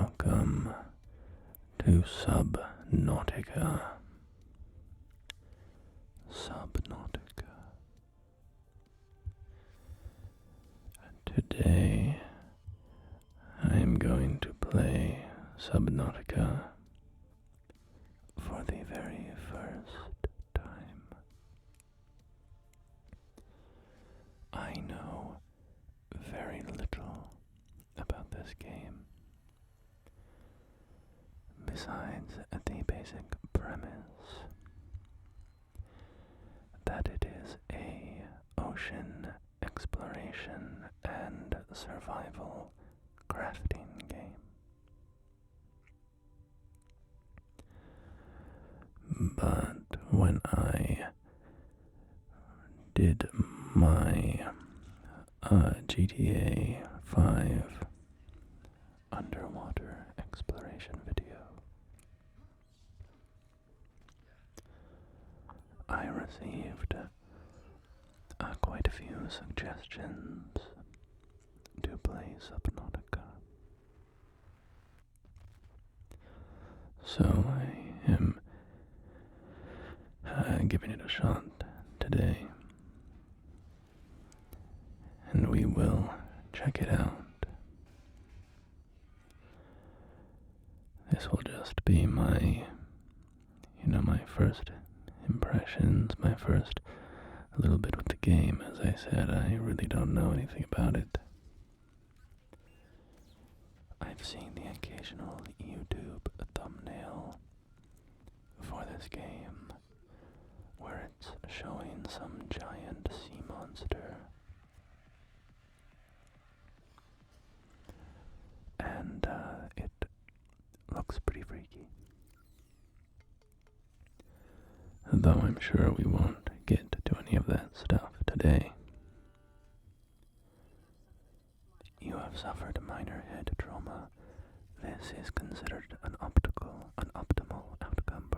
Welcome to Subnautica. Subnautica. Today I am going to play Subnautica for the very first time. I know very little about this game, besides the basic premise that it is a ocean exploration and survival crafting game. But when I did my GTA 5 underwater exploration video, I received quite a few suggestions to play Subnautica. So I am giving it a shot today, and we will check it out. This will just be my first impressions, my first little bit with the game. As I said, I really don't know anything about it. I've seen the occasional YouTube thumbnail for this game where it's showing some giant sea monster, and it looks pretty freaky. Though I'm sure we won't get to any of that stuff today. You have suffered minor head trauma. This is considered an optimal outcome,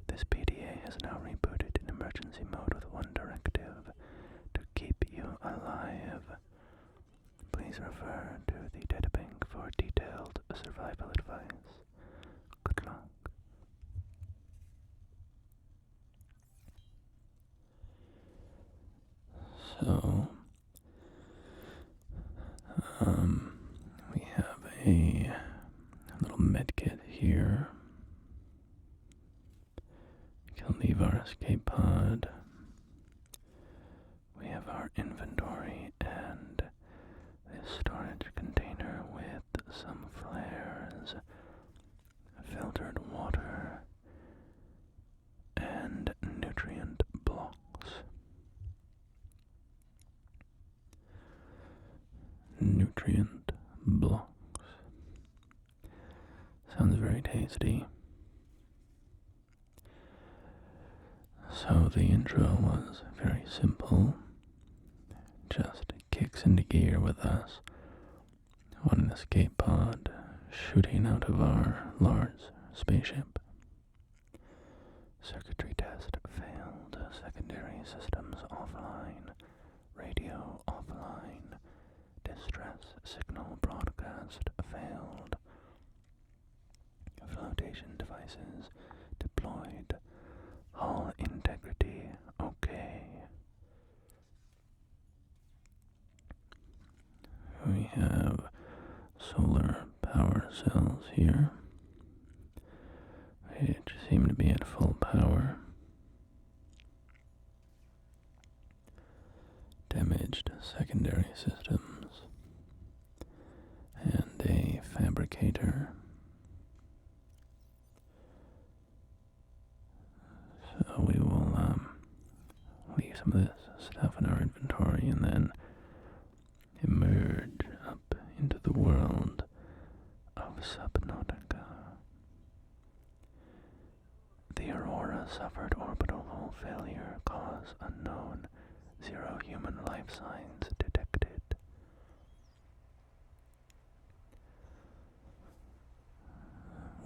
This PDA has now rebooted in emergency mode with one directive: to keep you alive. Please refer to the databank for detailed survival advice. Good luck. So, we have a little medkit here. We can leave our escape pod. We have our inventory and this storage container with some flares, filtered water, and nutrient blocks. Nutrient blocks. Sounds very tasty. So the intro was very simple. Just kicks into gear with us on an escape pod shooting out of our large spaceship. Circuitry test failed. Secondary systems offline. Radio offline. Distress signal broadcast failed. Flotation devices deployed. Hull integrity okay. We have solar power cells here, which seem to be at full power. Damaged secondary systems and a fabricator. So we will leave some of this stuff in our inventory and then emerge up into the world of Subnautica. The Aurora suffered orbital hull failure, cause unknown. 0 human life signs detected.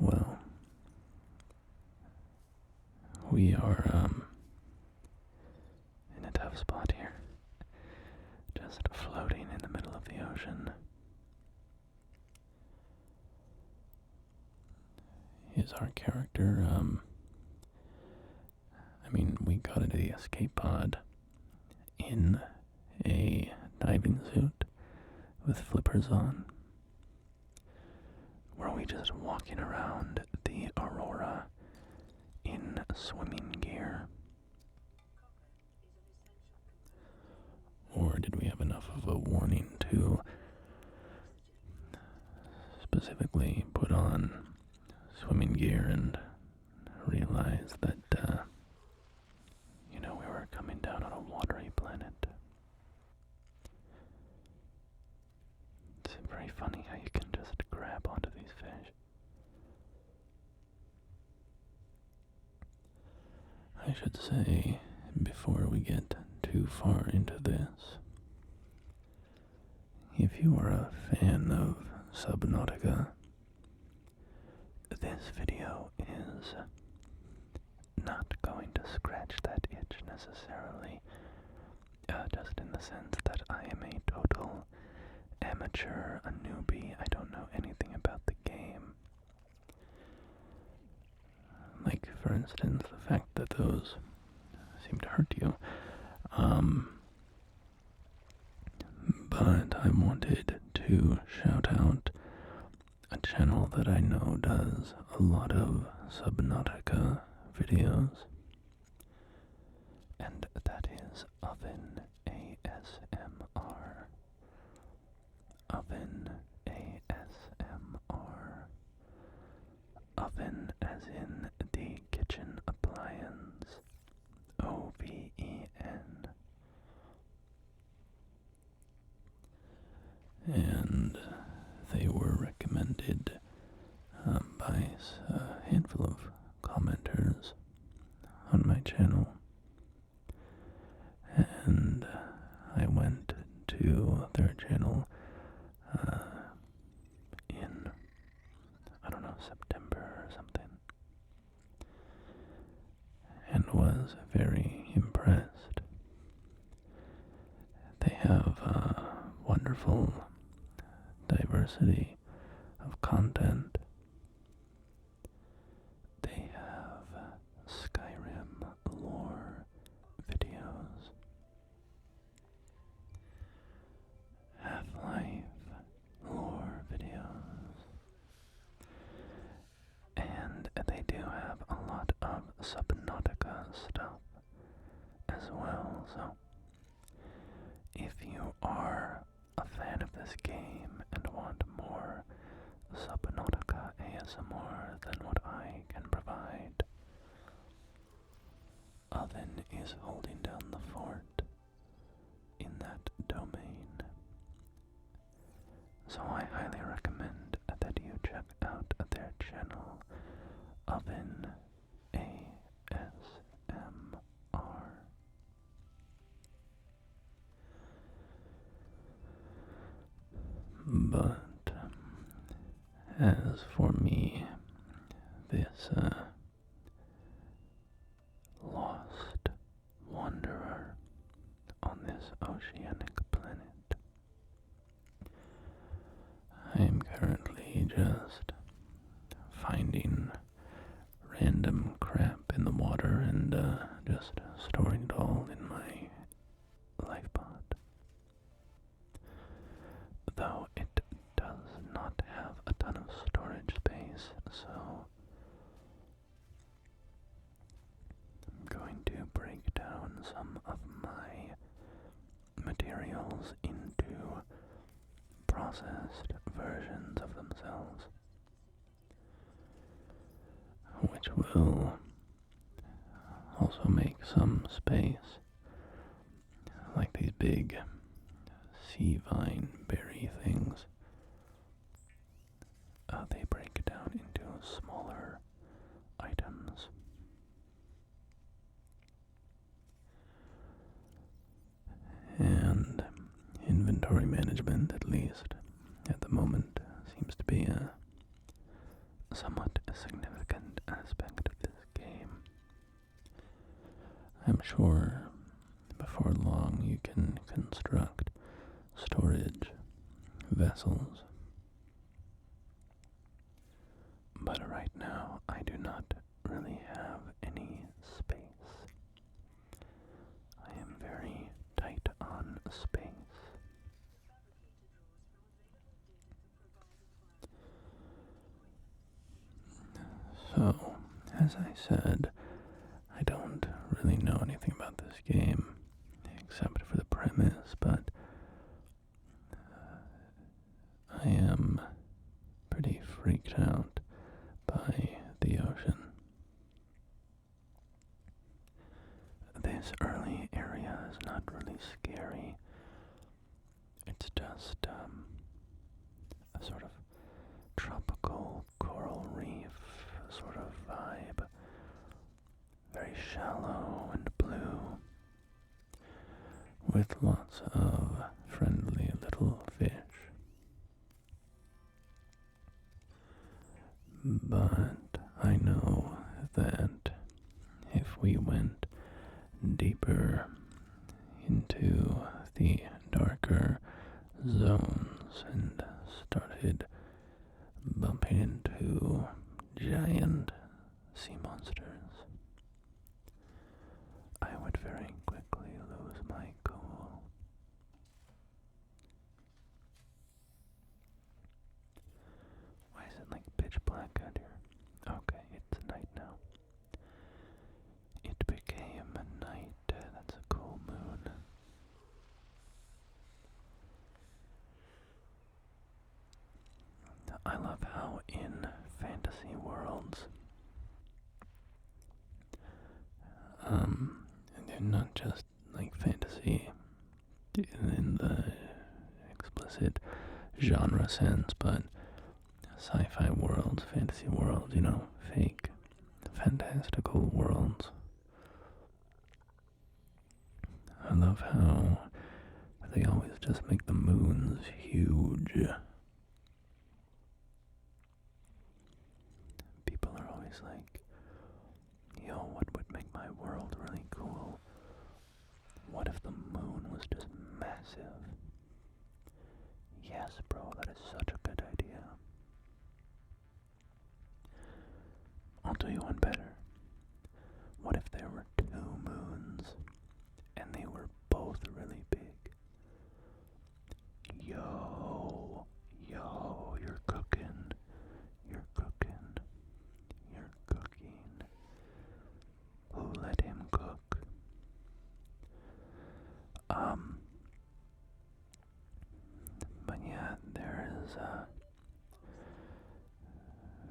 Well, we are in a tough spot here. Just floating in the middle of the ocean. is our character, we got into the escape pod in a diving suit with flippers on. Were we just walking around the Aurora in swimming gear? Or did we have enough of a warning to specifically put on swimming gear and realize that, we were coming down on a watery planet? It's very funny how you can just grab onto these fish. I should say, before we get too far into this, if you are a fan of Subnautica, this video is not going to scratch that itch necessarily, just in the sense that I am a total amateur, a newbie. I don't know anything about the game. Like, for instance, the fact that those seem to hurt you. But I wanted to shout out a channel that I know does a lot of Subnautica videos, and that is Oven ASMR. Oven ASMR. Oven as in the kitchen appliance. OVEN. And they were recommended by a handful of commenters on my channel, and I went to their channel in, I don't know, September or something, and was very impressed. They have a wonderful diversity of content. They have Skyrim lore videos, Half-Life lore videos, and they do have a lot of Subnautica stuff as well. So if you are a fan of this game and want more Subnautica ASMR than what I can provide, Oven is holding down the fort in that domain. So I highly recommend that you check out their channel, Oven ASMR. But as for me, this lost wanderer on this oceanic planet, I am currently just finding random crap in the water and just storing it all in my Lifepod. Though it does not have a ton of storage space, so I'm going to break down some of my materials into processed versions of themselves, which will also make some space, like these big sea vine berry things. They break down into smaller items. And inventory management, at least at the moment, seems to be a somewhat significant aspect of this game. I'm sure before long you can construct storage vessels, but right now I So, as I said, I don't really know anything about this game except for the premise, but I am pretty freaked out by the ocean. This early area is not really scary. It's just a sort of tropical coral reef sort of vibe. Very shallow and blue, with lots of friendly little fish. But I know that if we went deeper into the darker zones and started bumping into giant sea monsters, I would very quickly lose my cool. Why is it like pitch black out here? Okay, it's night now. It became a night. That's a cool moon. I love how in fantasy worlds, and not just like fantasy in the explicit genre sense, but sci-fi worlds, fantasy worlds, fake, fantastical worlds. I love how they always just make the moons huge. People are always like, yo, what would make my world really cool? What if the moon was just massive? Yes, bro, that is such a good idea. I'll do you one better. What if there were 2 moons, and they were both really big? Yo, you're cooking. You're cooking. You're cooking. Who let him cook? But yeah, there is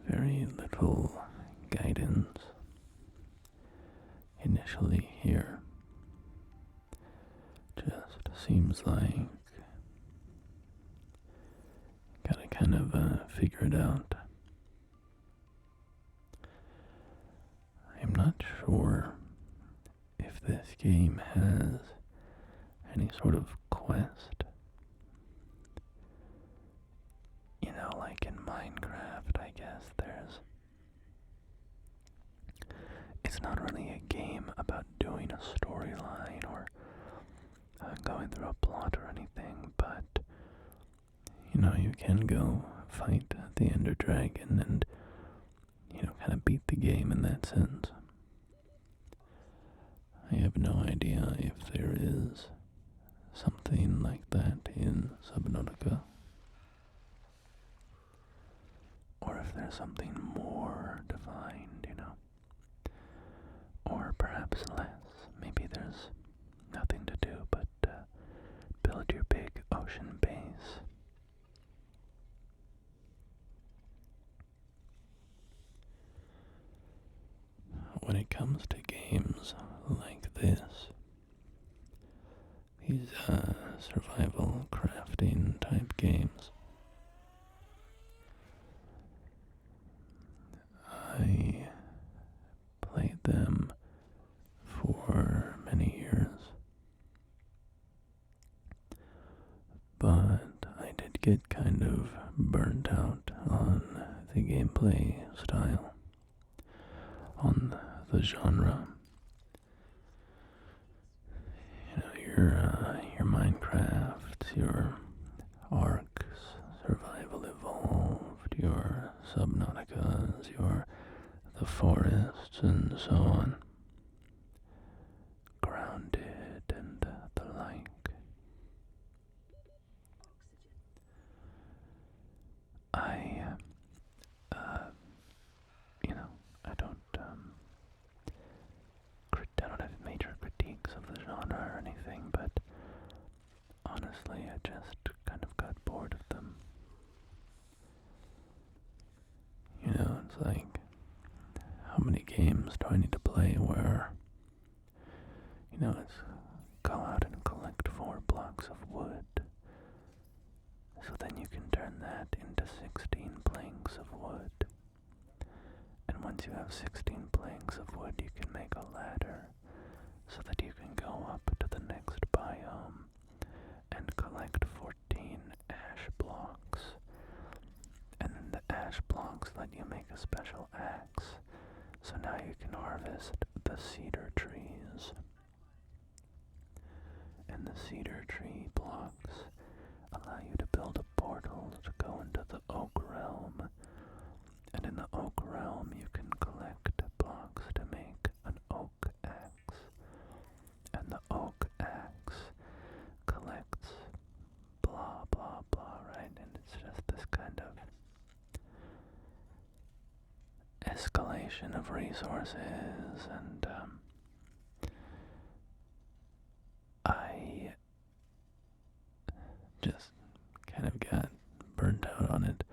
very little guidance initially here. Just seems like gotta kind of figure it out. I'm not sure if this game has any sort of quest. Like in Minecraft, I guess it's not really a game about doing a storyline or going through a plot or anything, but you can go fight the Ender Dragon and kind of beat the game in that sense. I have no idea if there is something like that in Subnautica, or if there's something more defined, or perhaps less. Maybe there's nothing to do but build your big ocean base. When it comes to games like this, these survival crafting type games, I played them for many years, but I did get kind of burnt out on the gameplay style, on the genre. Your Minecraft, your Arks, Survival Evolved, your Subnauticas, the forests, and so on. Grounded and the like. just kind of got bored of them. You know, it's like, how many games do I need to play where, you know, it's go out and collect 4 blocks of wood, so then you can turn that into 16 planks of wood. And once you have 16 planks of wood, you can make a ladder so that you can go up to the next biome and collect 14 ash blocks. And then the ash blocks let you make a special axe, so now you can harvest the cedar trees. And the cedar tree blocks allow you to build a portal to go into the oak realm. And in the oak realm, you can collect blocks to make an oak axe. And the oak axe collects blah, blah, blah, right? And it's just this kind of escalation of resources, and I just kind of got burnt out on it.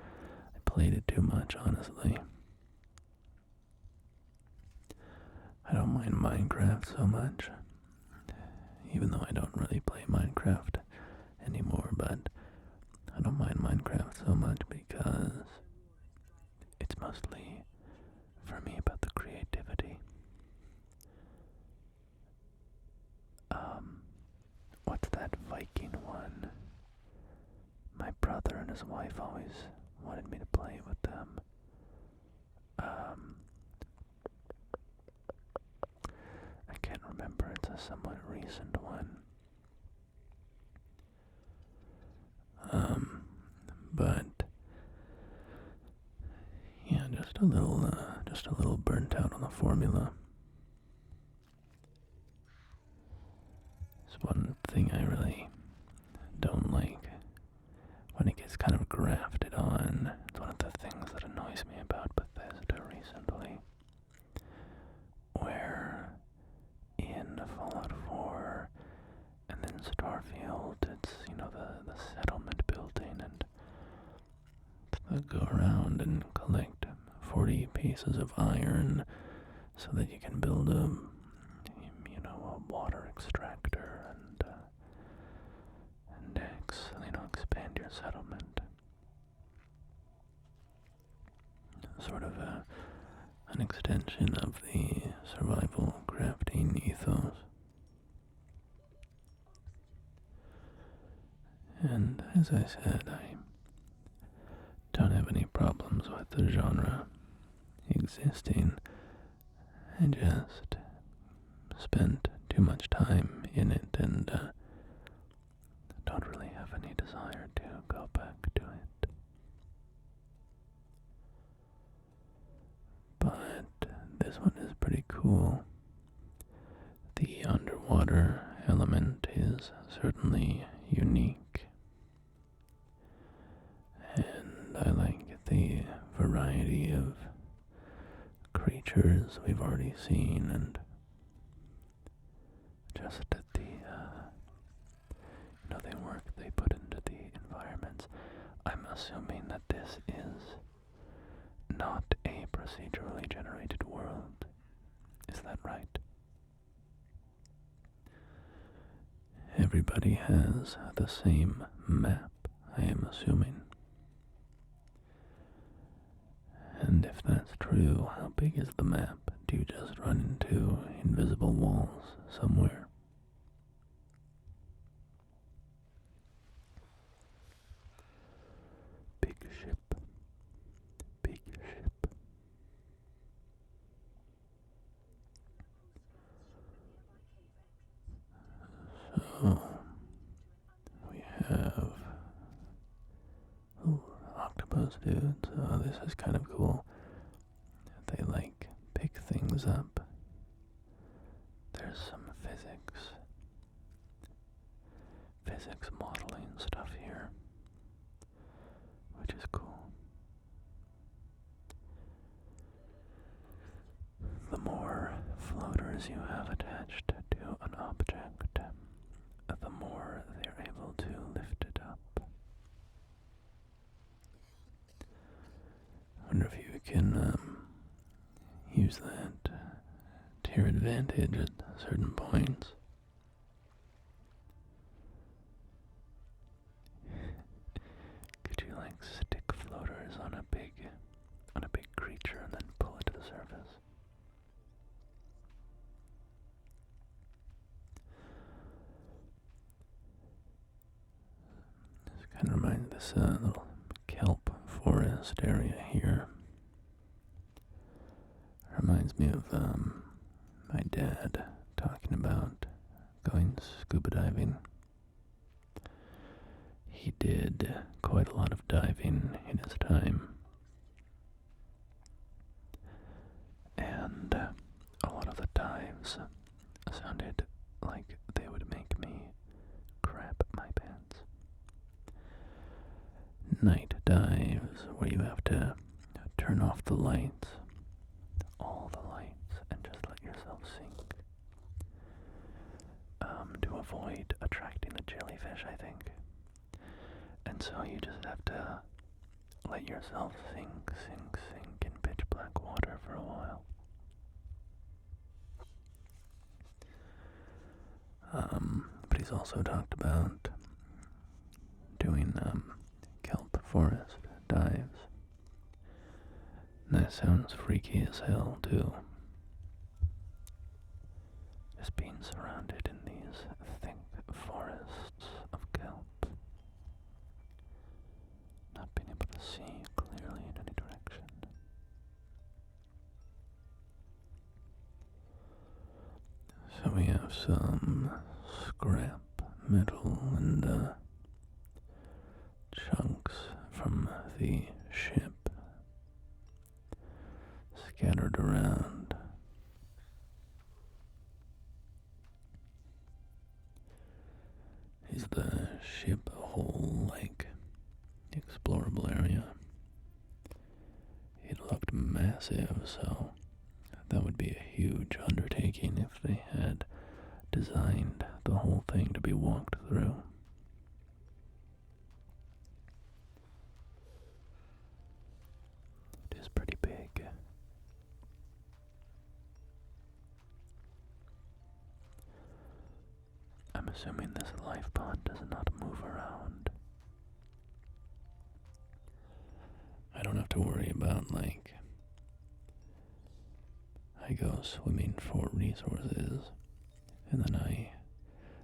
I played it too much, honestly. I don't mind Minecraft so much, even though I don't really play Minecraft anymore, but I don't mind Minecraft so much because it's mostly, for me, about the creativity. What's that Viking one? My brother and his wife always wanted me to play with them. I can't remember, it's a somewhat recent one. But yeah, just a little burnt out on the formula. It's one thing I really don't like when it gets kind of grafted on. It's one of the things that annoys me about Bethesda recently, where in Fallout 4 and then Starfield, it's, you know, the settlement building, and they'll go around and collect 40 pieces of iron so that you can build a water extractor and expand your settlement. Sort of an extension of the survival crafting ethos. And as I said, I don't have any problems with the genre existing. I just spent too much time in it and don't really have any desire to go back to it. But this one is pretty cool. The underwater element is certainly unique, and I like the variety of creatures we've already seen, and just the work they put into the environments. I'm assuming that this is not a procedurally generated world. Is that right? Everybody has the same map, I am assuming. And if that's true, how big is the map? Do you just run into invisible walls somewhere? Big ship. Big ship. So, we have octopus dudes. This is kind of cool. They pick things up. There's some physics modeling stuff here, which is cool. The more floaters you have attached to an object, the more they're able to lift it up. use that to your advantage at certain points. Could you like stick floaters on a big creature and then pull it to the surface? This kind of reminds this little kelp forest area here. Reminds me of my dad talking about going scuba diving. He did quite a lot of diving in his time. And a lot of the dives sounded like they would make me crap my pants. Night dives where you have to turn off the lights, all the lights, and just let yourself sink. To avoid attracting the jellyfish, I think. And so you just have to let yourself sink in pitch black water for a while. But he's also talked about doing kelp forest dives. And that sounds freaky as hell too. Just being surrounded in these thick forests of kelp. Not being able to see clearly in any direction. So we have some scrap metal and chunks from the ship scattered around. Is the ship a whole, like, explorable area? It looked massive, so that would be a huge undertaking if they had designed the whole thing to be walked through. It is pretty big. I'm assuming this Lifepod does not move around. I don't have to worry about, like, I go swimming for resources, and then I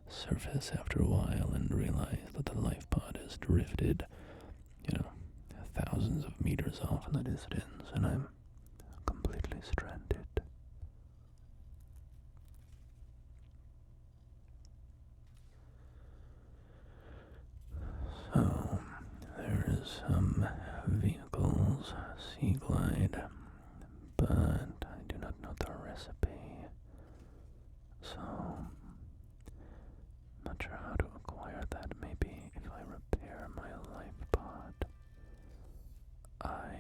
surface after a while and realize that the Lifepod has drifted, thousands of meters off in the distance, and I'm completely stranded. So, there is some vehicles, Sea Glide, but I do not know the recipe, so I'm not sure how to acquire that. Maybe if I repair my Lifepod, I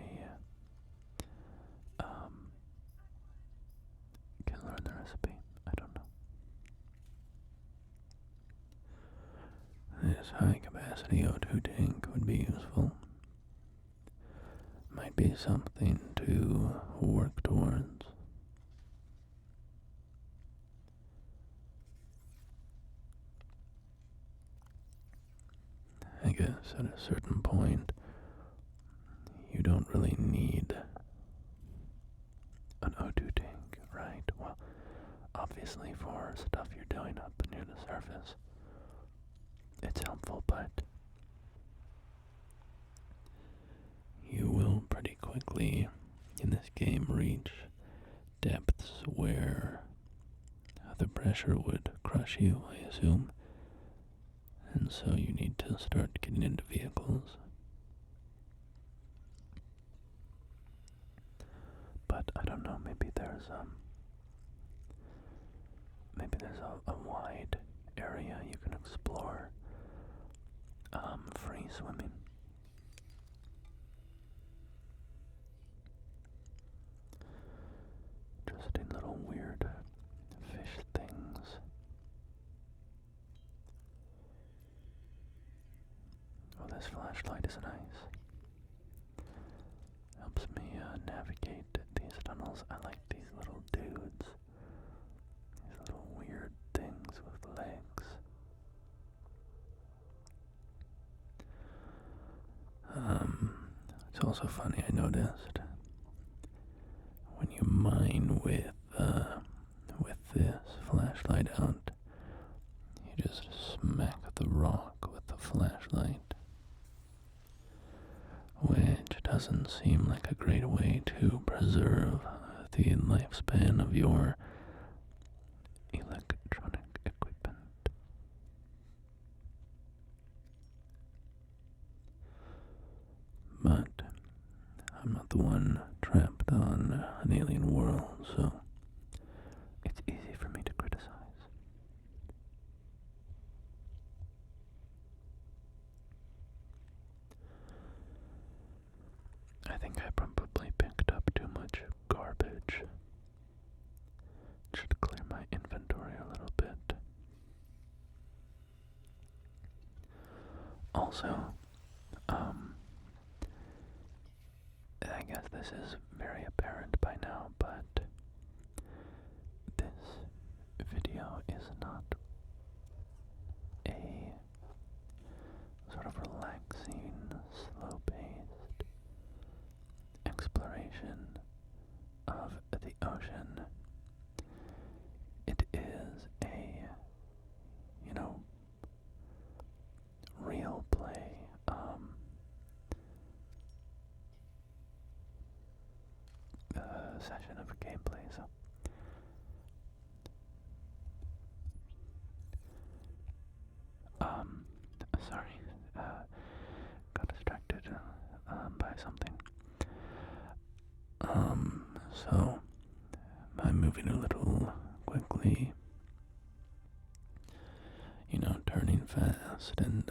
can learn the recipe. I don't know. This high-capacity O2 tank would be useful. Might be something to work towards. I guess at a certain point, you don't really need an O2 tank, right? Well, obviously for stuff you're doing up near the surface, it's helpful, but you will pretty quickly in this game reach depths where the pressure would crush you, I assume, and so you need to start getting into vehicles. But I don't know, maybe there's a wide area you can explore free swimming. Interesting little weird fish things. Oh, this flashlight is nice. Helps me navigate these tunnels. I like these little dudes. These little weird things with legs. It's also funny, I noticed, when you mine with this flashlight out, you just smack the rock with the flashlight, which doesn't seem like a great way to preserve the lifespan of your electronic equipment. But I'm not the one trapped on an alien world, so it's easy for me to criticize. I think I probably picked up too much garbage. Should clear my inventory a little bit. Also, I guess this is very apparent by now, but this video is not a sort of relaxing, slow-paced exploration of the ocean. It is a, real play. Session of gameplay, so sorry, got distracted by something. So I'm moving a little quickly, turning fast and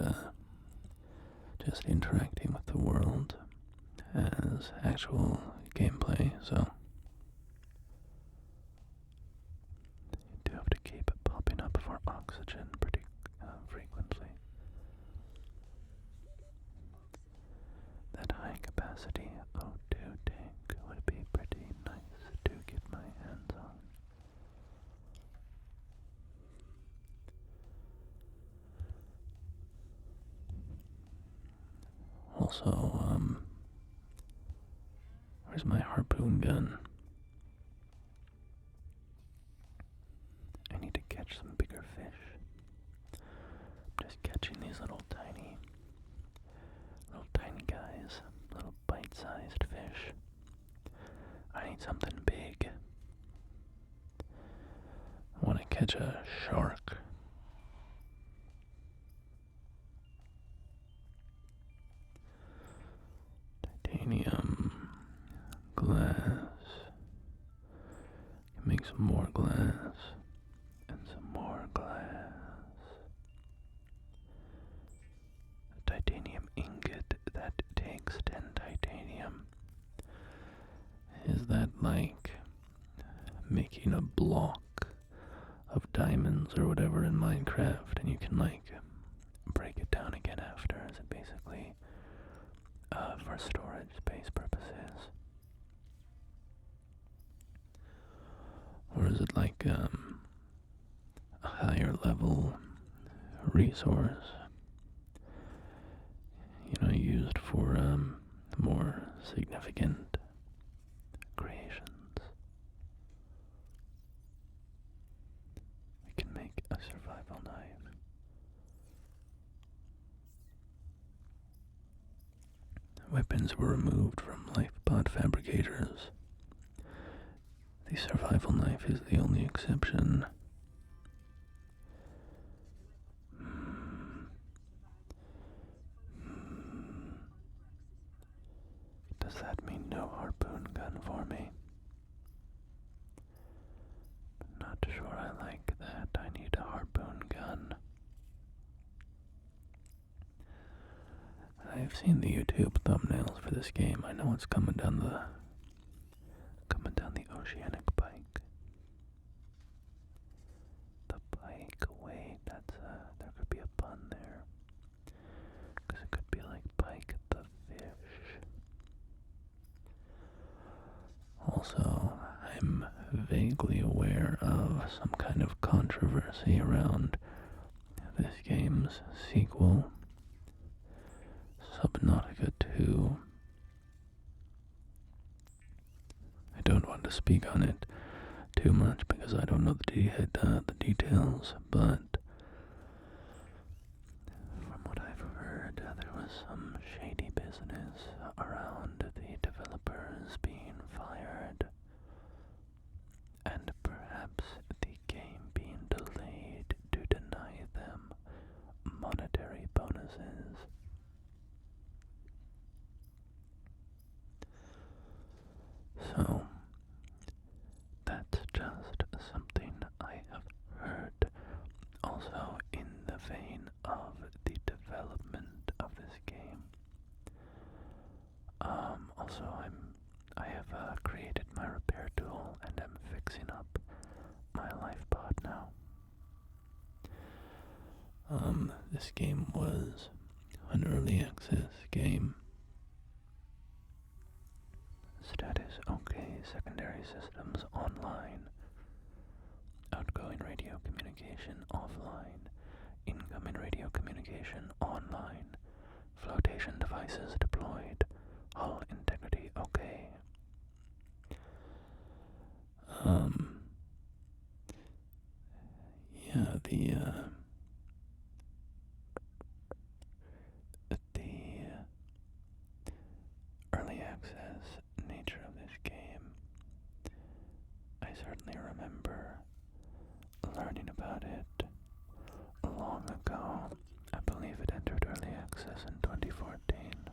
just interacting with the world as actual gameplay, so you do have to keep popping up for oxygen pretty frequently. That high capacity O2 tank would be pretty nice to get my hands on. Also, where's my harpoon gun? I need to catch some bigger fish. I'm just catching these little tiny guys, little bite-sized fish. I need something big. I want to catch a shark. Titanium, glass, can make some more glass, and some more glass. A titanium ingot that takes 10 titanium. Is that like making a block of diamonds or whatever in Minecraft, and you can like break it down again after? Is it basically for storage space purposes? Or is it like a higher level resource, used for more significant creations? We can make a survival knife. Weapons were removed from Lifepod fabricators. The survival knife is the only exception. Does that mean no harpoon gun for me? Not sure I like that. I need a harpoon gun. I've seen the YouTube thumbnails for this game. I know it's coming down the oceanic pike. The pike. Wait, there could be a pun there. Because it could be like Pike the fish. Also, vaguely aware of some kind of controversy around this game's sequel, Subnautica 2. I don't want to speak on it too much because I don't know the details, but from what I've heard, there was some shady business around the developers being fired, and perhaps the game being delayed to deny them monetary bonuses. So, that's just something I have heard. Also, in the vein of the development of this game, also I have created my repair tool and am fixing up my Lifepod now. This game was an early access game. Status okay, secondary systems online, outgoing radio communication offline, incoming radio communication online, flotation devices deployed, hull integrity okay. Yeah, the early access nature of this game, I certainly remember learning about it long ago. I believe it entered early access in 2014.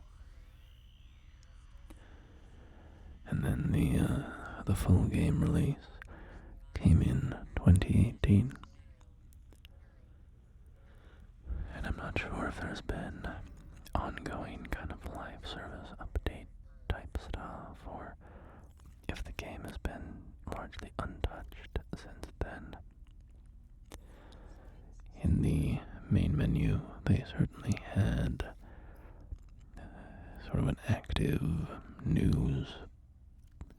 And then the full game release came in 2018. And I'm not sure if there's been ongoing kind of live service update type stuff, or if the game has been largely untouched since then. In the main menu, they certainly had sort of an active news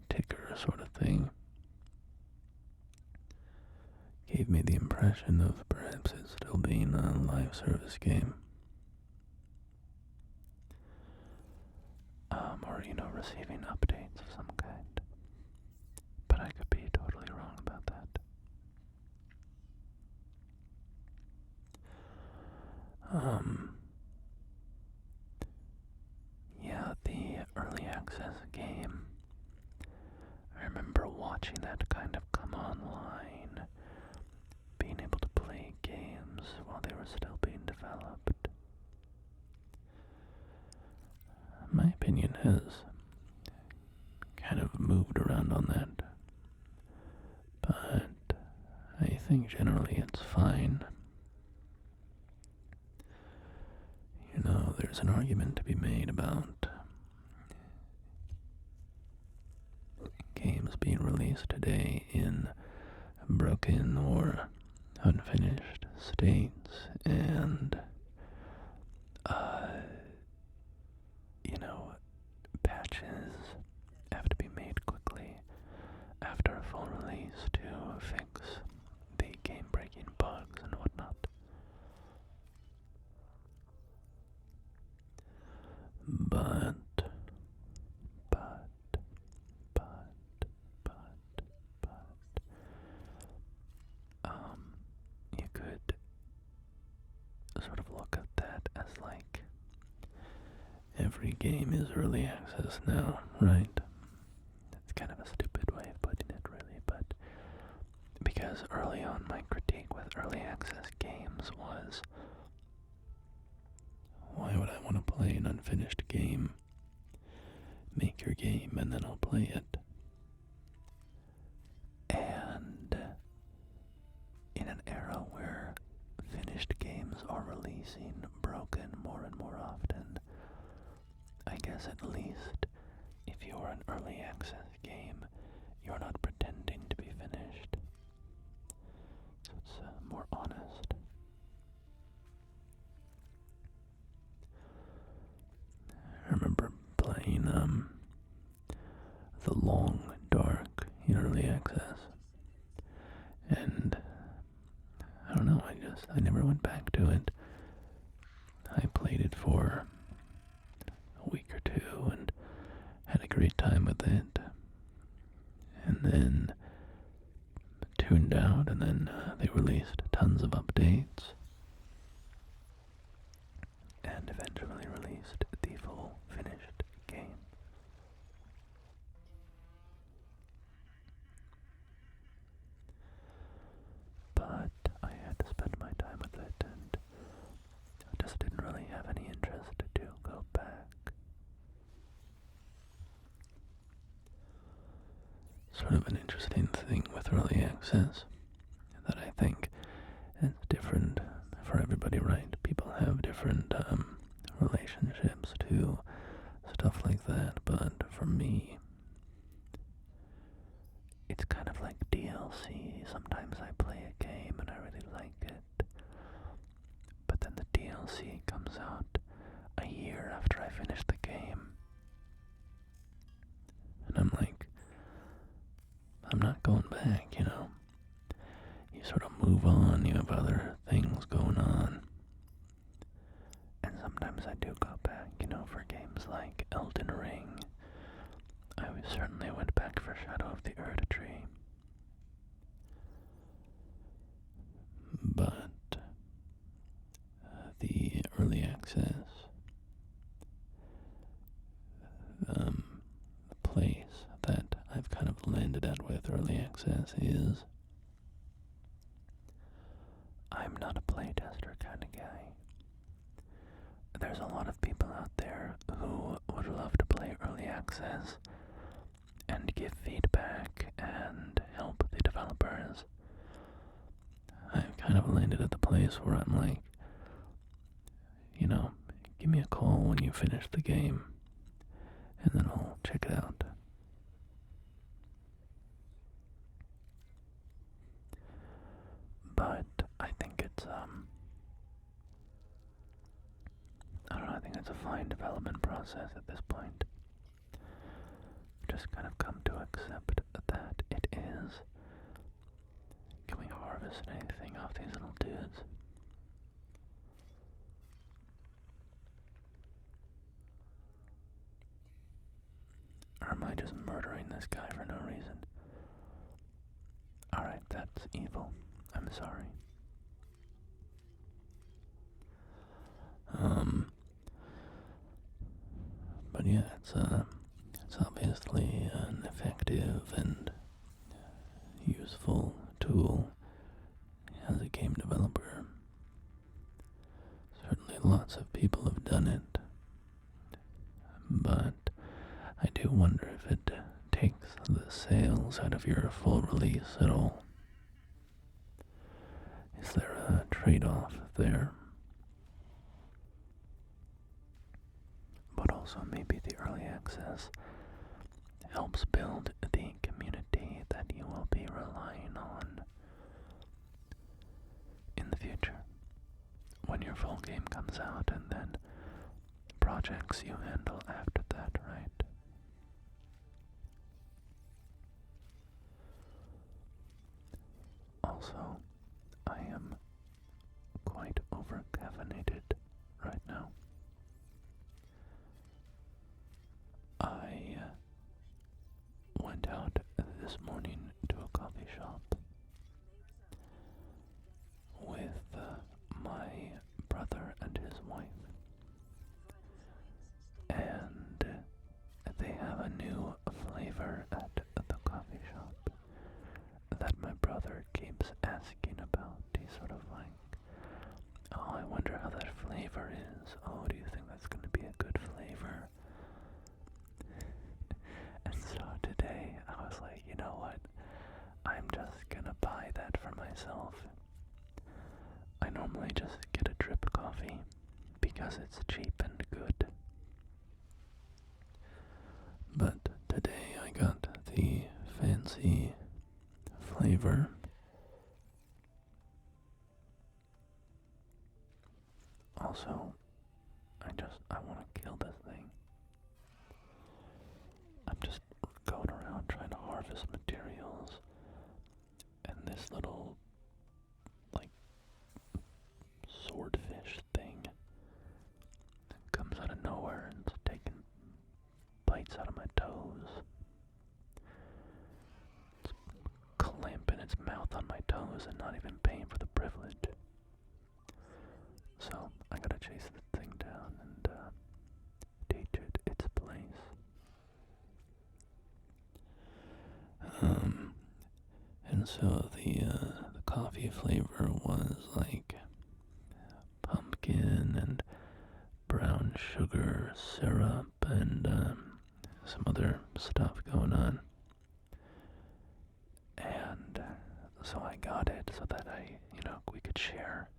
ticker sort of thing. Gave me the impression of perhaps it still being a live service game. Or, receiving updates of some kind. But I could be totally wrong about that. Yeah, the early access game, I remember watching that kind of come online, being able to play games while they were still being developed. My opinion has kind of moved around on that, but I think generally it's fine. There's an argument to be made about games being released today in broken or unfinished states, and patches have to be made quickly after a full release to fix the game-breaking bugs and whatnot. But you could sort of look at that as like every game is early access now, right? That's kind of a stupid way of putting it, really, but because early on my critique with early access games was, why would I want to play an unfinished game? Make your game and then I'll play it. And in an era where finished games are releasing broken more and more often, I guess at least if you're an early access game, you're not pretending to be finished. So it's more honest. I remember playing The Long Dark in early access. went back to it. I played it for a week or two and had a great time with it. And then tuned out, and then they released tons of updates. And eventually released the full finished game. But I had to spend my time with it, and I just didn't really have any interest to go back. Sort of an interesting thing with early access that I think is different for everybody, right? People have different relationships to stuff like that, but for me, it's kind of like DLC. Sometimes I play a game and I really like it, but then the DLC comes out a year after I finish the game, and I'm like, I'm not going back, you know? You sort of move on, you have other things going on, and sometimes I do go back, you know, for games like Elden Ring. I certainly went back for Shadow of the Erd Tree. But the early access, the place that I've kind of landed at with early access is I'm not a playtester kind of guy. There's a lot of people out there who would love to play early access and give feedback and help the developers. I've kind of landed at the place where I'm like, you know, give me a call when you finish the game, and then I'll check it out. But I think it's, I don't know, I think it's a fine development process at this point. Just kind of come to accept that it is. Can we harvest anything off these little dudes? Or am I just murdering this guy for no reason? Alright, that's evil. I'm sorry. But yeah, it's obviously an effective and useful tool as a game developer. Certainly lots of people have done it, but I do wonder if it takes the sales out of your full release at all. Is there a trade-off there? But also maybe the early access helps build the community that you will be relying on in the future, when your full game comes out, and then projects you handle after that, right? Also, I am quite over-caffeinated right now. I went out this morning to a coffee shop with my brother and his wife, and they have a new flavor at the coffee shop that my brother keeps asking about. He's sort of like, oh, I wonder how that flavor is. Oh, do you think that's going to be a good flavor? And so today I was like, you know what? I'm just gonna buy that for myself. I normally just get a drip coffee because it's cheap and good. But today I got the fancy flavor. Also, I want to kill this thing. I'm just going around trying to harvest materials, and this little, like, So the coffee flavor was like pumpkin and brown sugar syrup and some other stuff going on. And so I got it so that we could share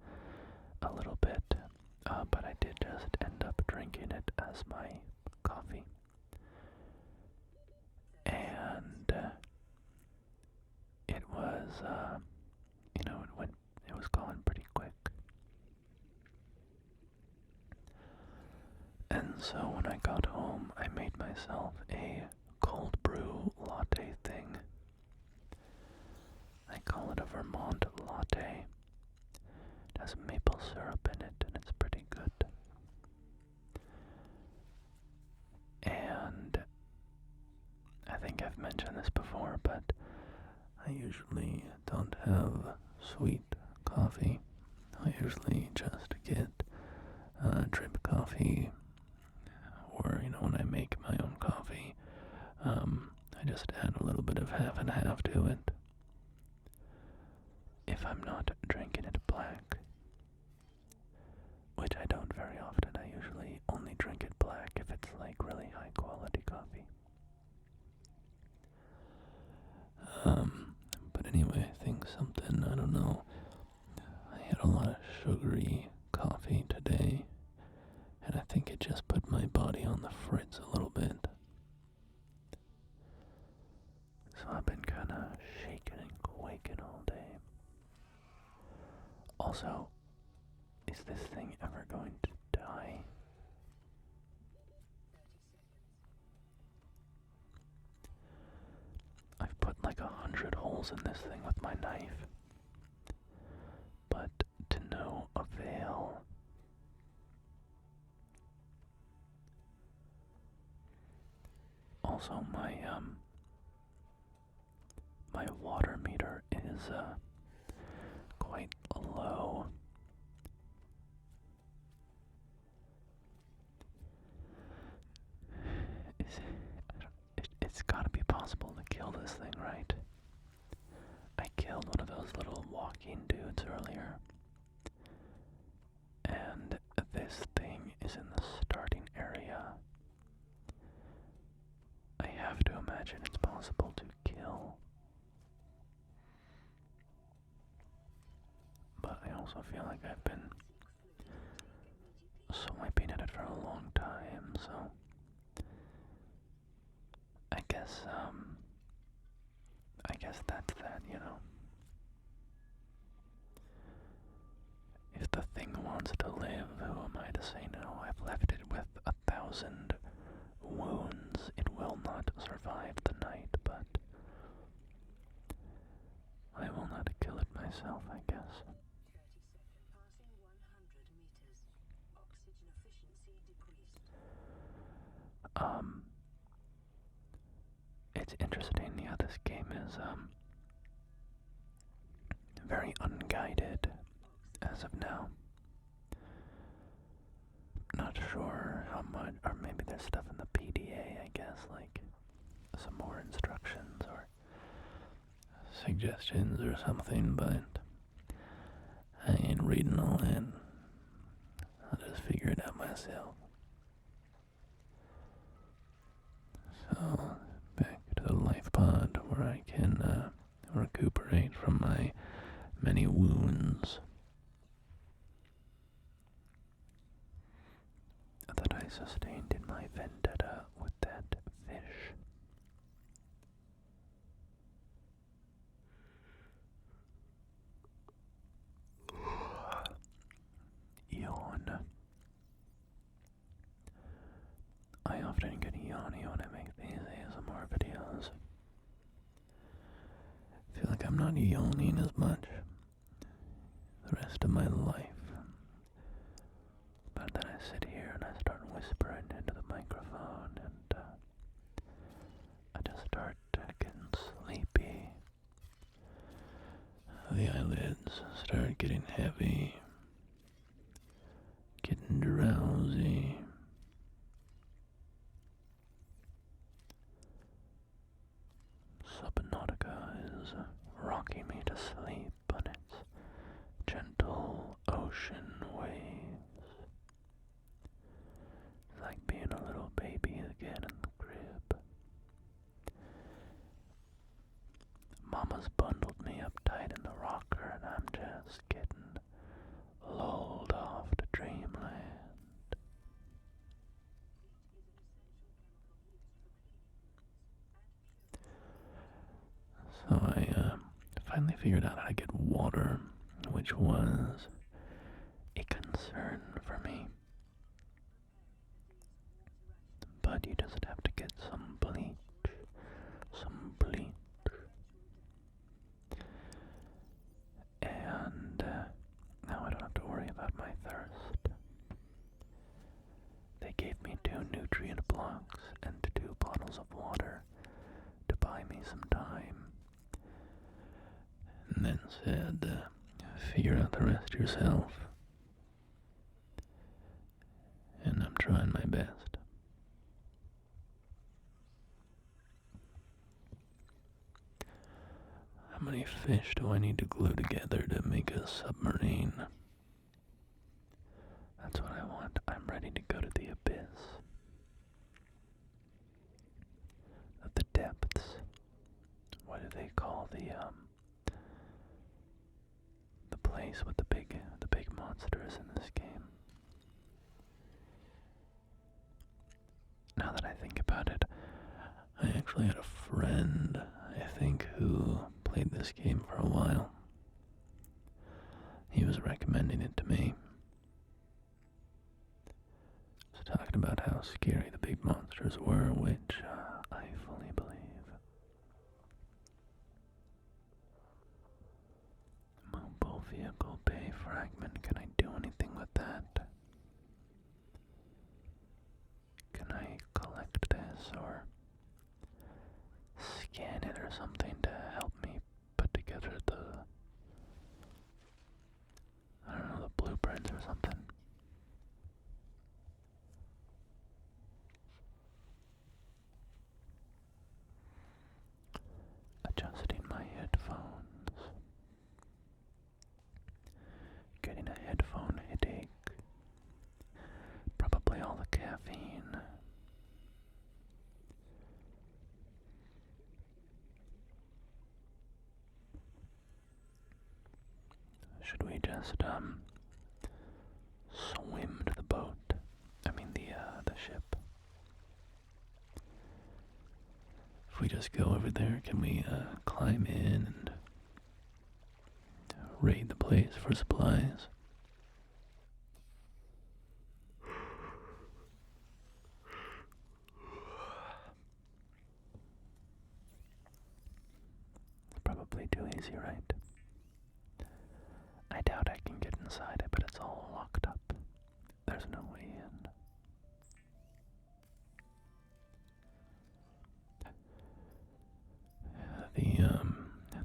a little bit. But I did just end up drinking it as my coffee. And it was, it was gone pretty quick. And so when I got home, I made myself a cold brew latte thing. I call it a Vermont latte. It has maple syrup in it, and it's pretty good. And I think I've mentioned this before, but I usually don't have sweet coffee. I usually just get drip coffee, or when I make my own coffee, I just add a little bit of half and half to it. If I'm not drinking it black, which I don't very often, I usually only drink it black if it's like really high quality coffee. But anyway, I think something, I don't know, I had a lot of sugary coffee today, and I think it just put my body on the fritz a little bit. So I've been kind of shaking and quaking all day. Also, is this thing ever going to die? I've put like 100 holes in this thing with my knife, but to no avail. Also, my water meter is quite low. It's gotta be possible to kill this thing, right? I killed one of those little walking dudes earlier. And this thing is in the starting area. I have to imagine it's possible to kill. But I also feel like I've been swiping at it for a long time, so I guess that's that, If the thing wants to live, who am I to say no? I've left it with 1,000 wounds. It will not survive the night, but I will not kill it myself, I guess. 30 seconds. Passing 100 meters. Oxygen efficiency decreased. It's interesting, yeah, this game is, very unguided as of now. Not sure how much, or maybe there's stuff in the PDA, I guess, like some more instructions or suggestions or something, but I ain't reading all that. I'll just figure it out myself. So, back to the Lifepod, where I can recuperate from my many wounds that I sustained in my vendetta with that fish. Yawn. I often get yawny when I make these ASMR videos. I feel like I'm not yawning as much the rest of my life. But then I sit here and I start whispering into the microphone and I just start getting sleepy. The eyelids start getting heavy, getting drowsy. Subnautica is rocking finally figured out how to get water, which was a concern for me. But you just have to get some bleach. And now I don't have to worry about my thirst. They gave me 2 nutrient blocks and 2 bottles of water to buy me some time. And then said, figure out the rest yourself. And I'm trying my best. How many fish do I need to glue together to make a submarine? That's what I want. I'm ready to go to the abyss. Of the depths. What do they call the place with the big monsters in this game? Now that I think about it, I actually had a friend, I think, who played this game for a while. He was recommending it to me. He was talking about how scary the big monsters were, which I fully believe. Mobile vehicle bay fragment. Can I do anything with that? Can I collect this or scan it or something to help me put together the, I don't know, the blueprints or something? Adjusting my headphones. Getting a headphone headache. Probably all the caffeine. Should we just swim to the boat? I mean the ship. If we just go over there, can we climb in and raid the place for supplies? It's probably too easy, right? I doubt I can get inside it, but it's all locked up. There's no way in.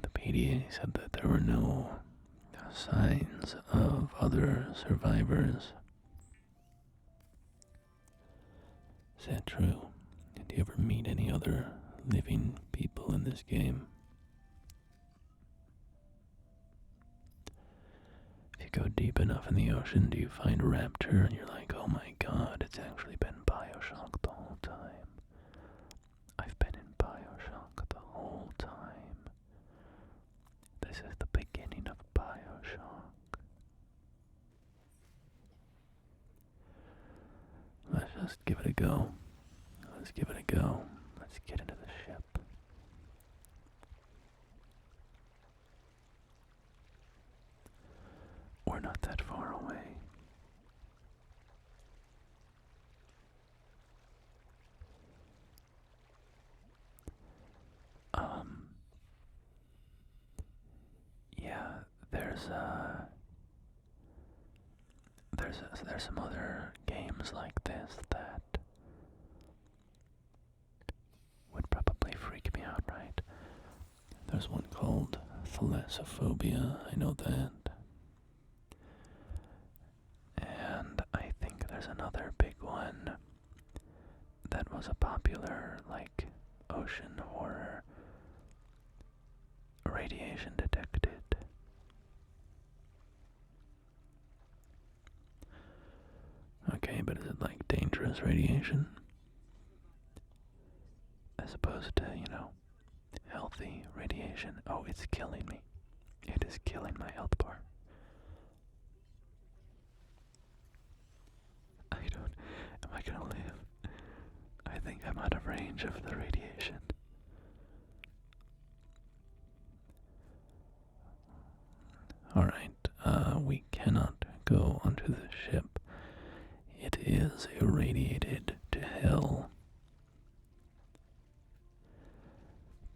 The PDA said that there were no signs of other survivors. Is that true? Did you ever meet any other living people in this game? If you go deep enough in the ocean, do you find rapture and you're like, oh my god, it's actually been Bioshock the whole time. I've been in Bioshock the whole time. This is the beginning of Bioshock. Let's just give it a go. Let's give it a go. Let's get into the ship. We're not that far away. Yeah, there's some other games like this that would probably freak me out, right? There's one called Thalassophobia, I know that. And I think there's another big one that was a popular, like, ocean horror. Radiation detected. Okay, but is it like dangerous radiation? As opposed to, healthy radiation. Oh, it's killing me. It is killing my health bar. Am I gonna live? I think I'm out of range of the radiation. to the ship. It is irradiated to hell.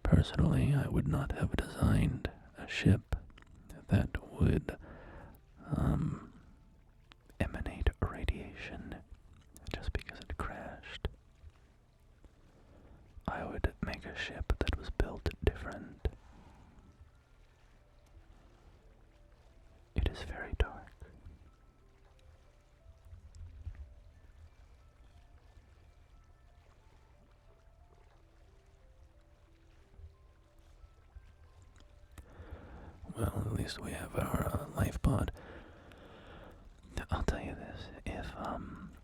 Personally, I would not have designed a ship that would emanate radiation just because it crashed. I would make a ship that was built different. It is very dark. Well, at least we have our Lifepod. I'll tell you this,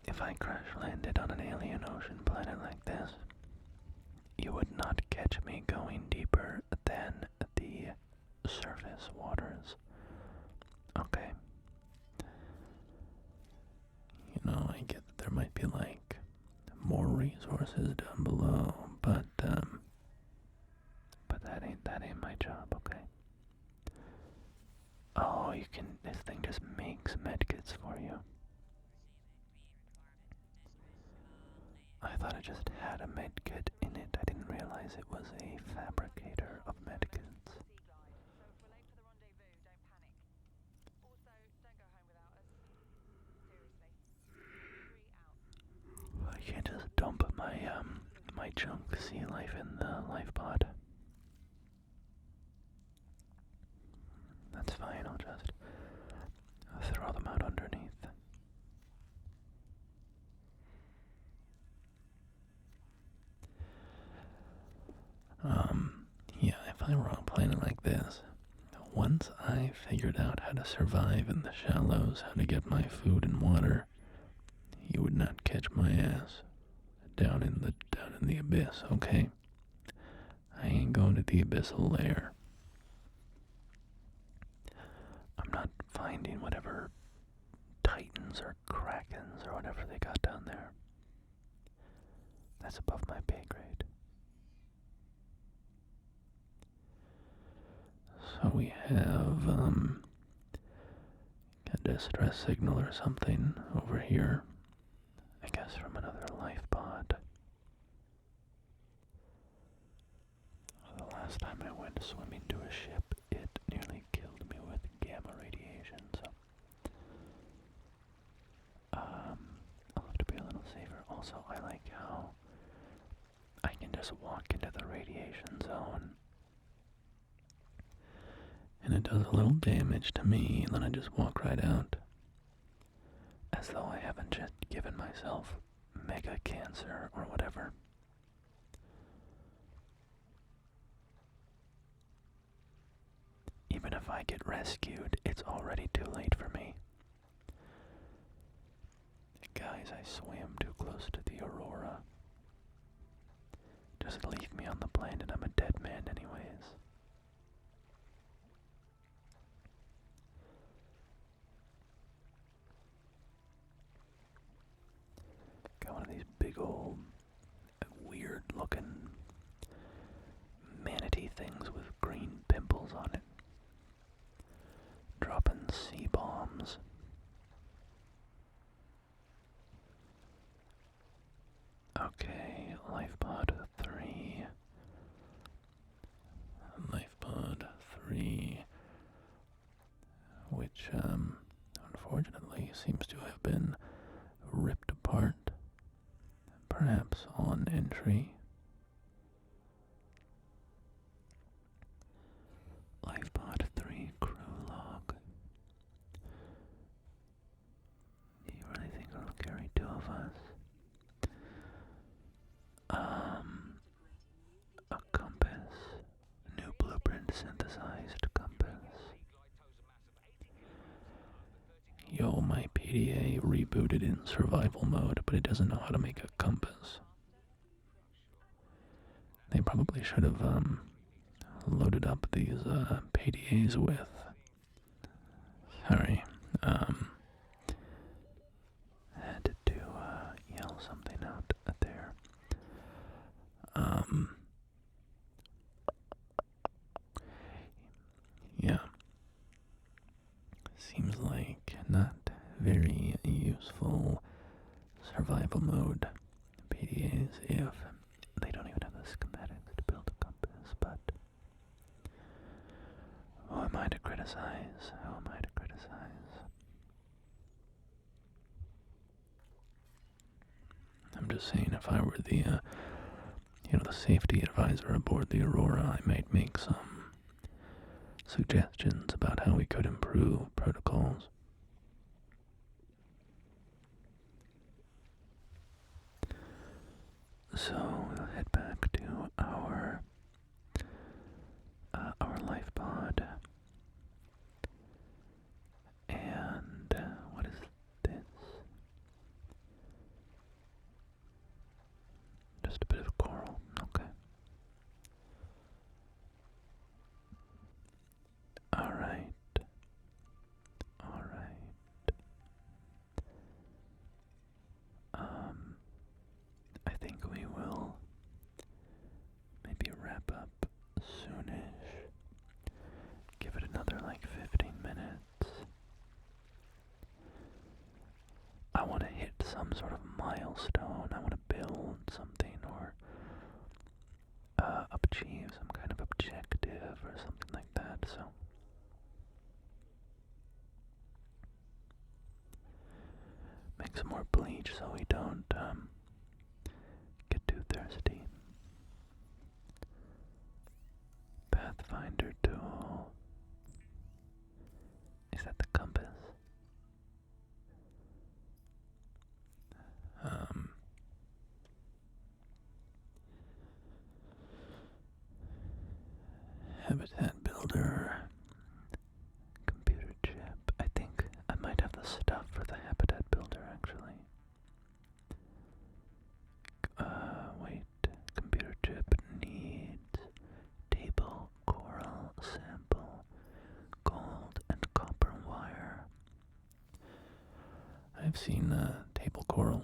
if I crash landed on an alien ocean planet like this, you would not catch me going deeper than the surface waters. Okay? You know, I get that there might be like more resources down below, but that ain't my job, okay? Oh, this thing just makes medkits for you. I thought it just had a medkit in it. I didn't realize it was a fabricator of medkits. I can't just dump my junk sea life in the Lifepod. That's fine, I'll just throw them out underneath. Yeah, if I were on a planet like this, once I figured out how to survive in the shallows, how to get my food and water, you would not catch my ass down in the abyss, okay? I ain't going to the abyssal lair. I'm not finding whatever titans or krakens or whatever they got down there. That's above my pay grade. So we have a distress signal or something over here. I guess from another Lifepod. The last time I went swimming to a ship, it nearly killed me with gamma radiation, so I'll have to be a little safer. Also, I like how I can just walk into the radiation zone and it does a little damage to me, and then I just walk right out. As though I haven't just given myself mega cancer or whatever. Even if I get rescued, it's already too late for me. Guys, I swam too close to the Aurora. Just leave me on the planet, I'm a dead man anyways. Got one of these big old, weird looking manatee things with green pimples on it. Dropping sea bombs. Okay, Lifepod 3. Lifepod 3. Which, unfortunately, seems to have been ripped apart. Perhaps on entry. Lifepod 3 crew log. Do you really think it'll carry two of us? A compass. New blueprint synthesized compass. Yo, my PDA rebooted in survival mode, but it doesn't know how to make a compass. They probably should have, loaded up these, PDAs with... Sorry, had to, yell something out there. Yeah. Seems like not very useful survival mode PDAs if they don't even have the schematics to build a compass, but who am I to criticize? Who am I to criticize? I'm just saying, if I were the, the safety advisor aboard the Aurora, I might make some suggestions about how we could improve protocols. So we'll head back to our Lifepod. And what is this? Just a bit of coral. Okay. All right. All right. I think we will maybe wrap up soonish. Give it another like 15 minutes. I want to hit some sort of milestone. I want to build something or achieve some kind of objective or something like that. So make some more bleach so we don't get too thirsty. Pathfinder tool. Is that the compass? Habitat builder. Computer chip. I think I might have the stuff for the habitat builder actually. Wait. Computer chip needs table, coral, sample, gold, and copper wire. I've seen table coral.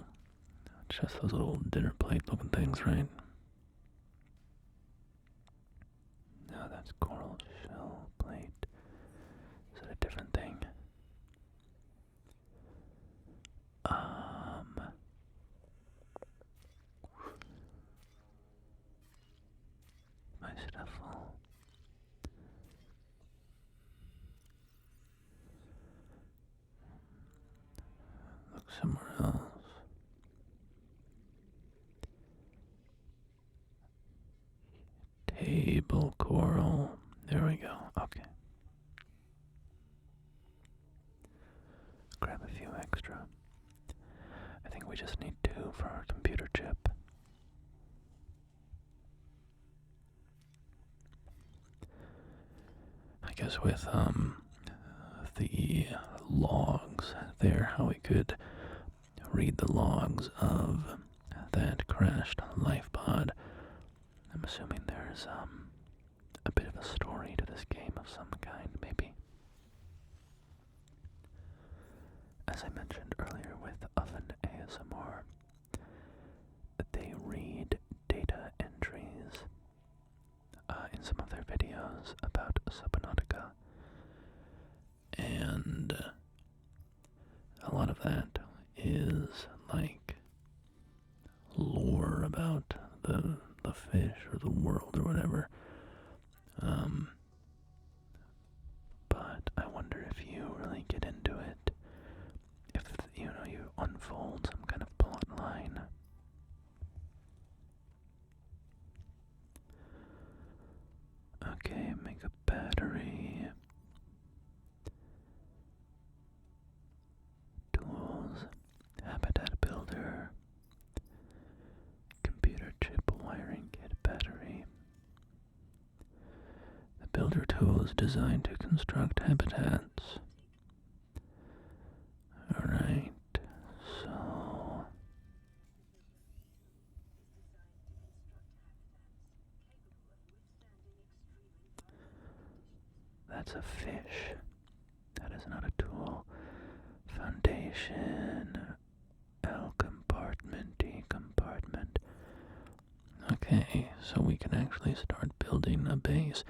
Just those little dinner plate looking things, right? No, that's coral shell plate. Is that a different thing? My stuff full. Look somewhere else. Table coral. There we go. Okay. Grab a few extra. I think we just need 2 for our computer chip. I guess with the logs there, how we could read the logs of that crashed Lifepod. I'm assuming there's a bit of a story to this game of some kind, maybe. As I mentioned earlier with Oven ASMR, they read data entries in some of their videos about Subnautica, and a lot of that is like lore about the fish or the world or whatever. But I wonder if you really get into it, if you unfold some kind of plot line. Okay, make a battery. Tools, habitat builder, computer chip wiring kit battery. The builder tool is designed to construct habitats. Alright, so that's a fish. That is not a tool. Foundation, L compartment, D compartment. Okay, so we can actually start building a base,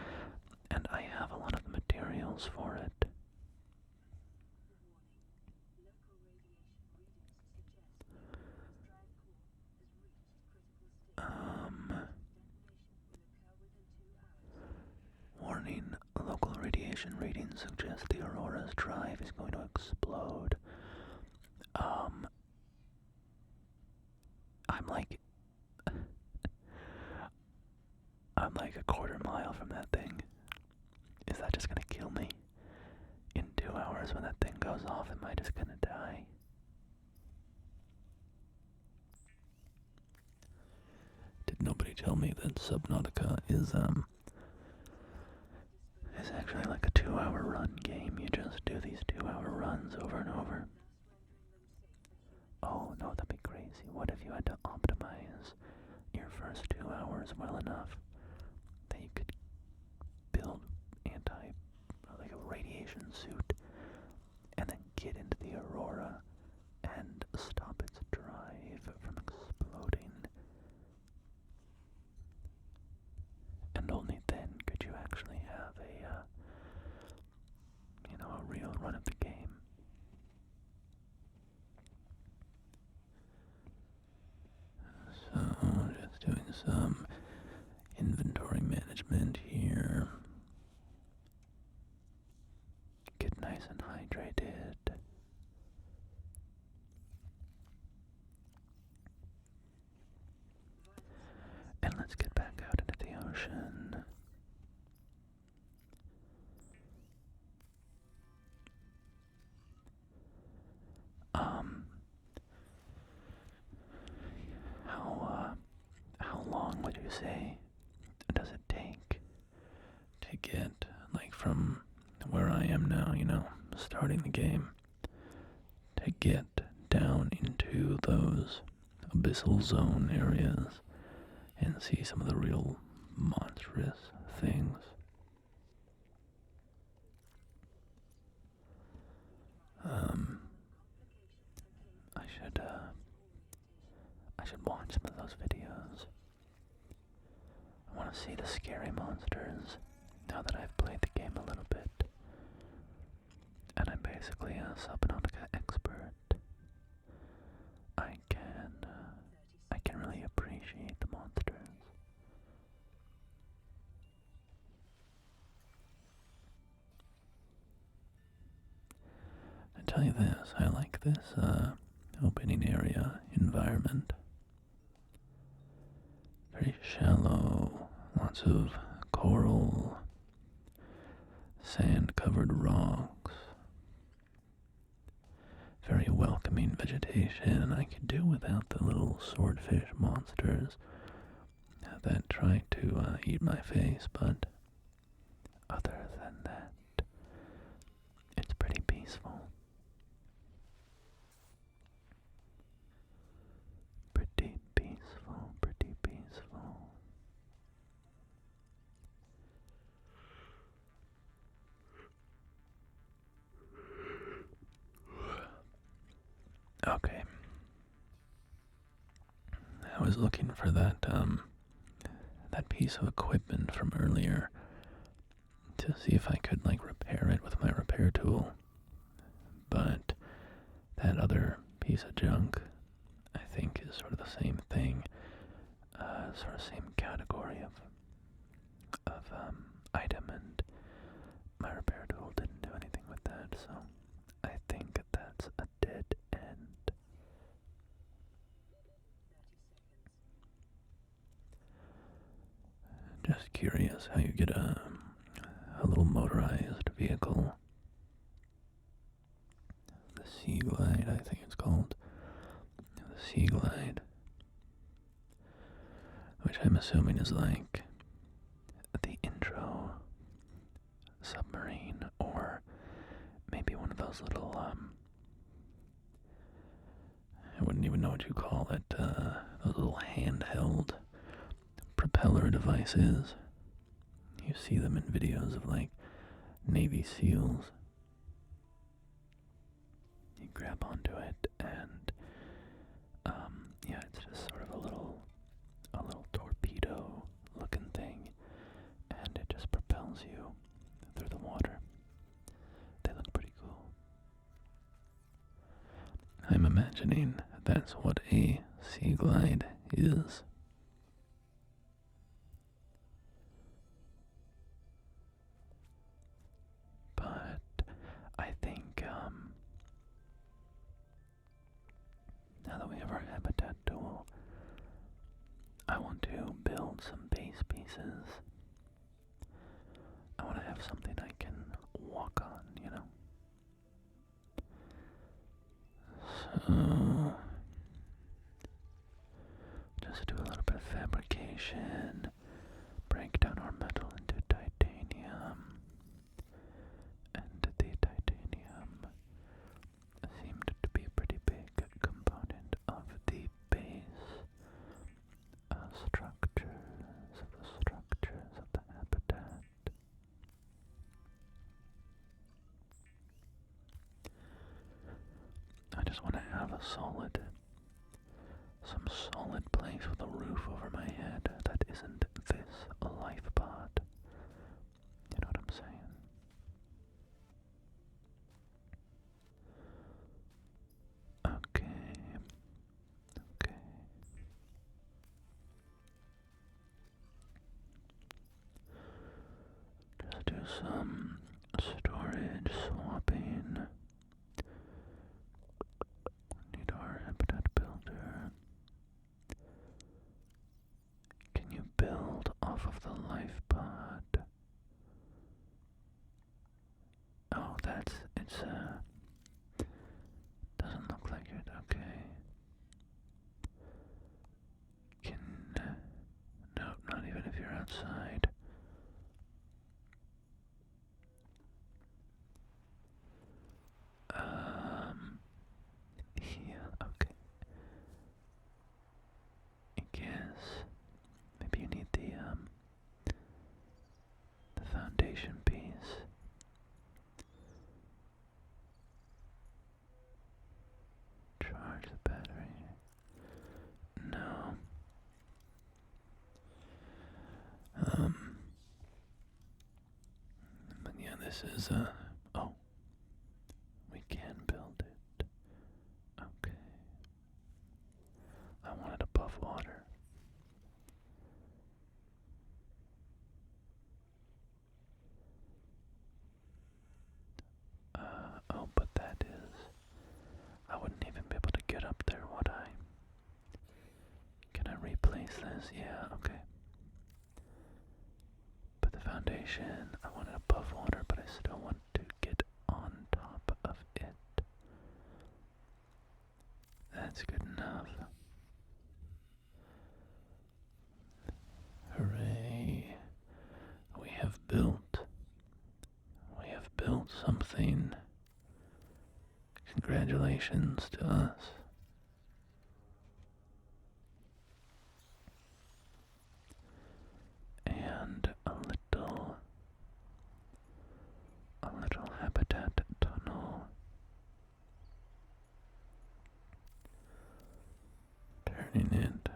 and I have a lot of the materials for it. radiation readings suggest the Aurora's drive is going to explode. I'm like a quarter mile from that thing. Is that just gonna kill me? In 2 hours when that thing goes off, am I just gonna die? Did nobody tell me that Subnautica is actually like a 2-hour run game? You just do these 2-hour runs over and over. Oh no, that'd be crazy. What if you had to optimize your first 2 hours well enough that you could build like a radiation suit and then get into the Aurora and stop its drive from exploding? And only then could you actually have a real run of the game. So, just doing some inventory management here. Get nice and hydrated. And let's get back out into the ocean. How long would you say does it take to get, like, from where I am now, starting the game, to get down into those abyssal zone areas and see some of the real monstrous things? I should watch some of those videos. I want to see the scary monsters now that I've played the game a little bit. And I'm basically a Subnautica expert. I can really appreciate the monsters. I tell you this, I like this opening area environment. Very shallow, lots of coral, sand-covered rocks, very welcoming vegetation. I could do without the little swordfish monsters that try to eat my face, but other than that, it's pretty peaceful. Pretty peaceful, pretty peaceful. Okay. I was looking for that piece of equipment from earlier to see if I could, like, repair it with my repair tool. But that other piece of junk, I think, is sort of the same thing, sort of same category of item, and my repair tool didn't do anything with that, so I think that's a dead end. Just curious how you get a little motorized vehicle. The Sea Glide, I think it's called. The Sea Glide. Which I'm assuming is like the intro submarine, or maybe one of those little, I wouldn't even know what you call it, those little handheld propeller devices. You see them in videos of, like, Navy SEALs. You grab onto it and, yeah, it's just sort of a little torpedo looking thing, and it just propels you through the water. They look pretty cool. I'm imagining that's what a Sea Glide is. our habitat tool, I want to build some base pieces. I want to have something I can walk on, you know? So, just do a little bit of fabrication, break down our metal into titanium, and the titanium seemed to be a pretty big component of the base structures of the habitat. I just want to have some solid place with a roof over my head that isn't this Lifepod. You know what I'm saying? Okay. Just do some storage swapping. Need our habitat builder. Can you build off of the Lifepod? Oh, doesn't look like it, okay. Nope, not even if you're outside. Yeah, okay. I guess maybe you need the foundation piece. Charge the battery. No. But yeah, this is oh, we can build it. Okay. I want it above water. Oh, but that is, I wouldn't even be able to get up there, would I? Can I replace this? Yeah, okay. But the foundation, I want it above water, but I still want to get on top of it. That's good enough. Hooray. We have built something. Congratulations to us. And a little habitat tunnel. Turning it.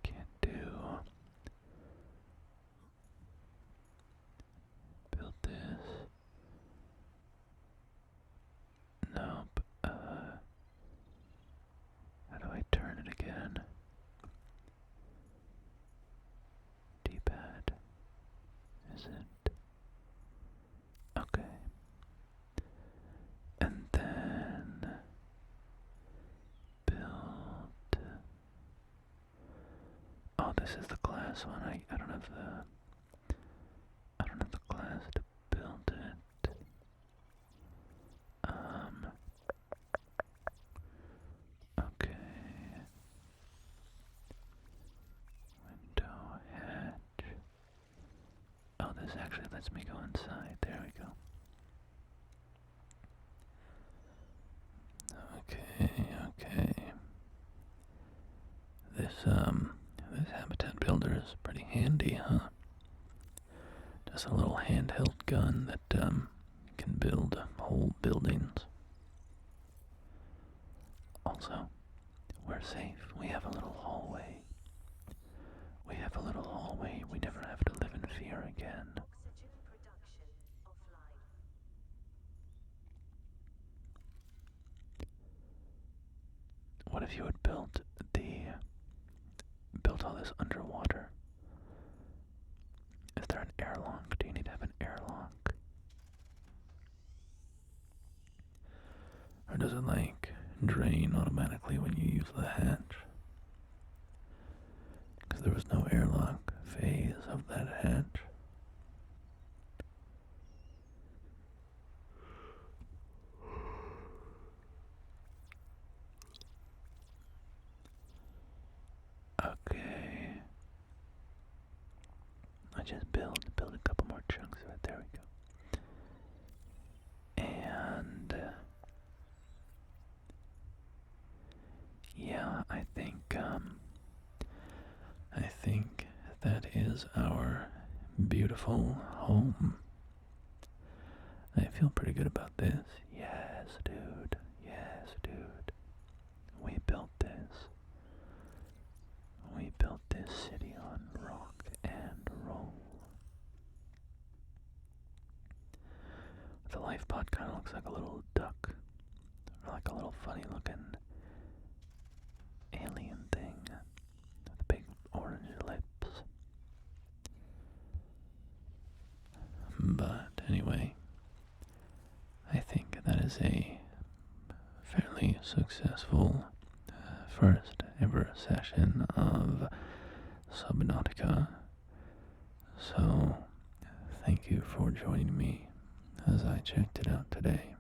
Can't do. Build this. Nope. How do I turn it again? D-pad. Is it? Okay. And then build. Oh, this is the glass one. I don't have the glass to build it. Okay. Window hatch. Oh, this actually lets me go inside. There we go. Okay. This habitat builder is pretty handy, huh? Just a little handheld gun that can build whole buildings. Also, we're safe. We have a little hallway. We never have to live in fear again. Oxygen production offline. What if you had built all this underwater? Is there an airlock? Do you need to have an airlock? does it like drain automatically when you use the hatch? Because there was no airlock phase of that hatch. Okay. I just build a couple more chunks of it. There we go. And yeah, I think that is our beautiful home. I feel pretty good about this. Yes, dude. Yes, dude. We built this. We built this city on rock and roll. The Lifepod kind of looks like a little duck, or like a little funny looking alien thing with big orange lips. But anyway, I think that is a fairly successful first ever session of Subnautica. So, thank you for joining me as I checked it out today.